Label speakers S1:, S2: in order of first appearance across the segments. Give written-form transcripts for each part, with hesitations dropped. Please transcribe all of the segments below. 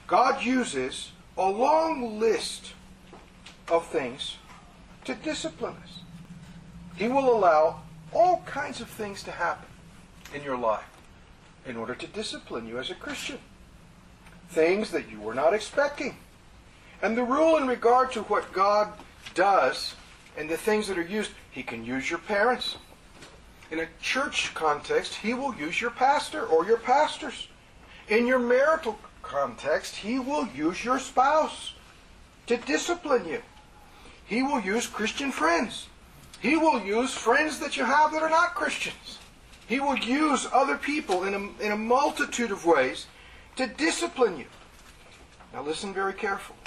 S1: God uses a long list of things to discipline us. He will allow all kinds of things to happen in your life in order to discipline you as a Christian. Things that you were not expecting. And the rule in regard to what God does and the things that are used, He can use your parents. In a church context, He will use your pastor or your pastors. In your marital context, He will use your spouse to discipline you. He will use Christian friends. He will use friends that you have that are not Christians. He will use other people in a multitude of ways to discipline you. Now listen very carefully.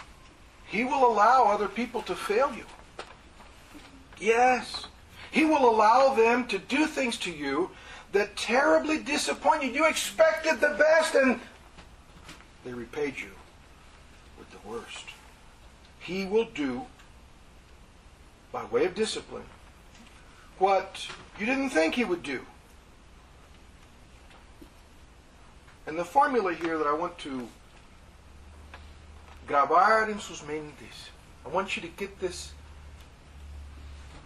S1: He will allow other people to fail you. Yes. He will allow them to do things to you that terribly disappoint you. You expected the best and they repaid you with the worst. He will do, by way of discipline, what you didn't think He would do. And the formula here that I want to grabar en sus mentes, I want you to get this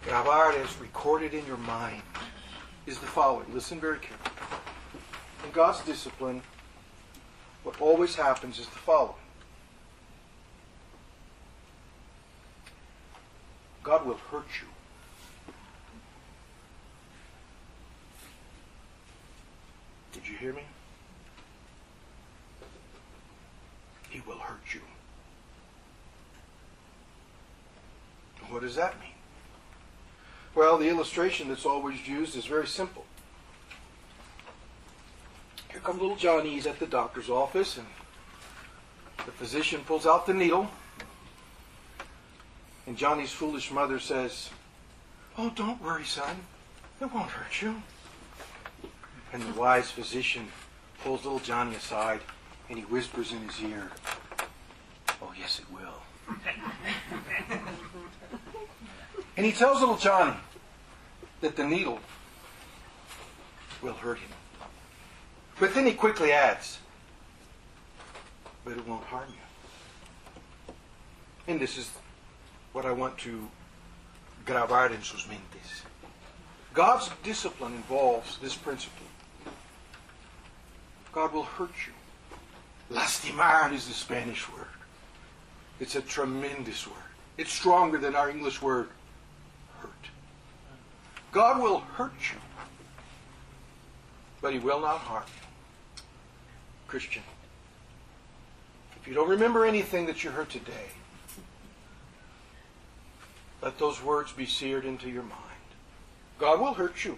S1: grabar as recorded in your mind, is the following. Listen very carefully. In God's discipline, what always happens is the following. God will hurt you. Did you hear me? He will hurt you. What does that mean? Well, the illustration that's always used is very simple. Here comes little Johnny. He's at the doctor's office, and the physician pulls out the needle. And Johnny's foolish mother says, "Oh, don't worry, son. It won't hurt you." And the wise physician pulls little Johnny aside, and he whispers in his ear, "Oh, yes, it will." And he tells little Johnny that the needle will hurt him. But then he quickly adds, "But it won't harm you." And this is what I want to grabar en sus mentes. God's discipline involves this principle. God will hurt you. Lastimar is the Spanish word. It's a tremendous word. It's stronger than our English word, hurt. God will hurt you, but He will not harm you. Christian, if you don't remember anything that you heard today, let those words be seared into your mind. God will hurt you.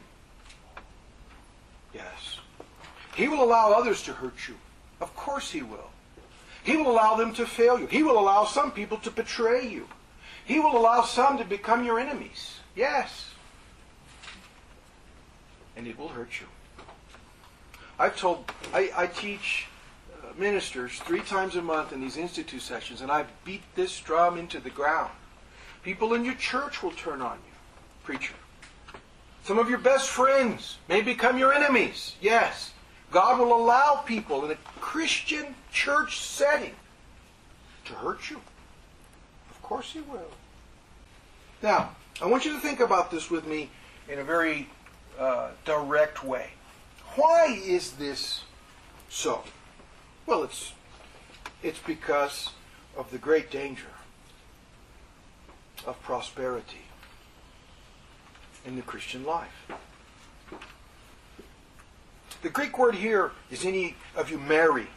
S1: Yes. He will allow others to hurt you. Of course He will. He will allow them to fail you. He will allow some people to betray you. He will allow some to become your enemies. Yes. And it will hurt you. I teach ministers 3 times a month in these institute sessions, and I beat this drum into the ground. People in your church will turn on you, preacher. Some of your best friends may become your enemies. Yes. God will allow people in a Christian church setting to hurt you. Of course He will. Now, I want you to think about this with me in a very direct way. Why is this so? Well, it's because of the great danger of prosperity in the Christian life. The Greek word here is any of you merry.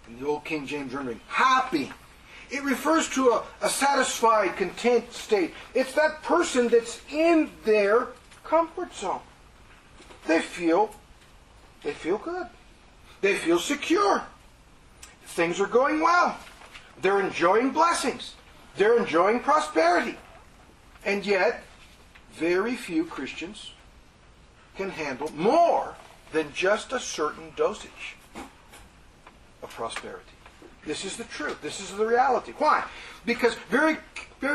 S1: In the old King James rendering, happy. It refers to a satisfied, content state. It's that person that's in their comfort zone. They feel good. They feel secure. Things are going well. They're enjoying blessings. They're enjoying prosperity. And yet, very few Christians can handle more than just a certain dosage of prosperity. This is the truth. This is the reality. Why? Because very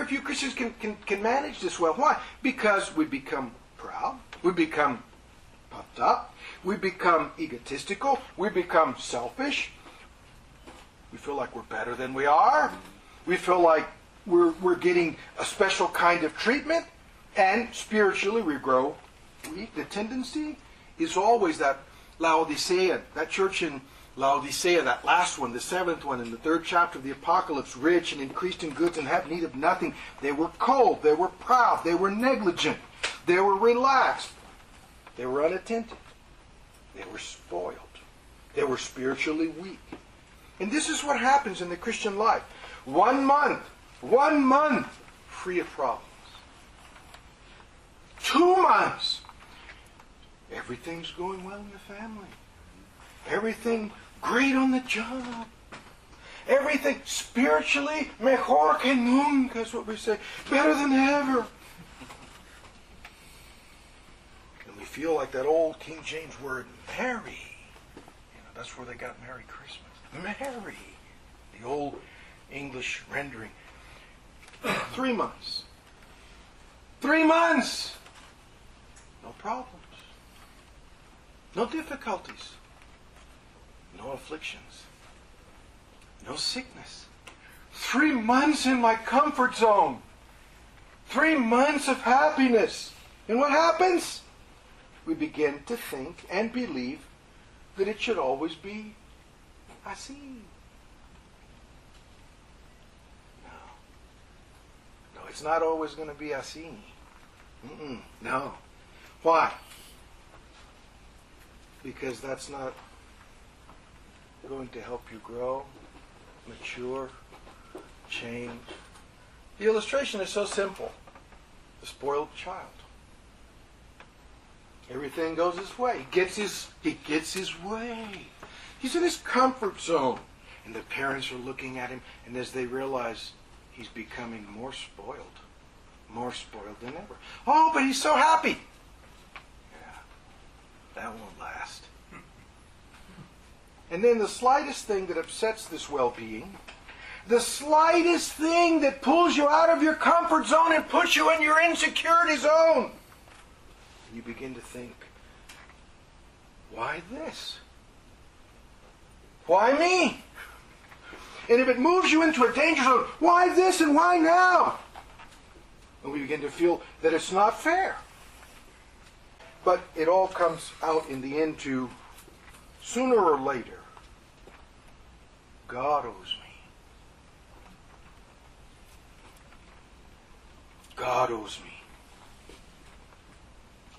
S1: few Christians can manage this well. Why? Because we become proud. We become puffed up. We become egotistical. We become selfish. We feel like we're better than we are. We feel like we're getting a special kind of treatment. And spiritually we grow weak. The tendency is always that Laodicea, that church in Laodicea, that last one, the seventh one in the 3rd chapter of the Apocalypse, rich and increased in goods and have need of nothing. They were cold, they were proud, they were negligent, they were relaxed, they were unattentive, they were spoiled, they were spiritually weak. And this is what happens in the Christian life. 1 month free of problems. 2 months, everything's going well in the family. Everything great on the job. Everything spiritually mejor que nunca is what we say. Better than ever. And we feel like that old King James word, merry. That's where they got Merry Christmas. Merry. The old English rendering. 3 months. 3 months. No problems. No difficulties. No afflictions. No sickness. 3 months in my comfort zone. 3 months of happiness. And what happens? We begin to think and believe that it should always be así. No, it's not always going to be así. No. Why? Because that's not going to help you grow, mature, change. The illustration is so simple. The spoiled child. Everything goes his way. He gets his way. He's in his comfort zone. And the parents are looking at him, and as they realize he's becoming more spoiled than ever. Oh, but he's so happy. Yeah, that won't last. And then the slightest thing that upsets this well-being, the slightest thing that pulls you out of your comfort zone and puts you in your insecurity zone, you begin to think, why this? Why me? And if it moves you into a danger zone, why this and why now? And we begin to feel that it's not fair. But it all comes out in the end to, sooner or later, God owes me. God owes me.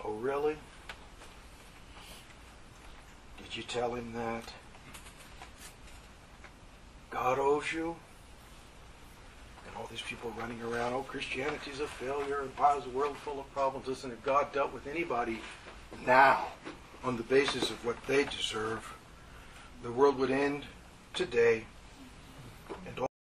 S1: Oh, really? Did you tell him that? God owes you? And all these people running around, oh, Christianity's a failure, and why is the world full of problems? Listen, if God dealt with anybody now on the basis of what they deserve, the world would end today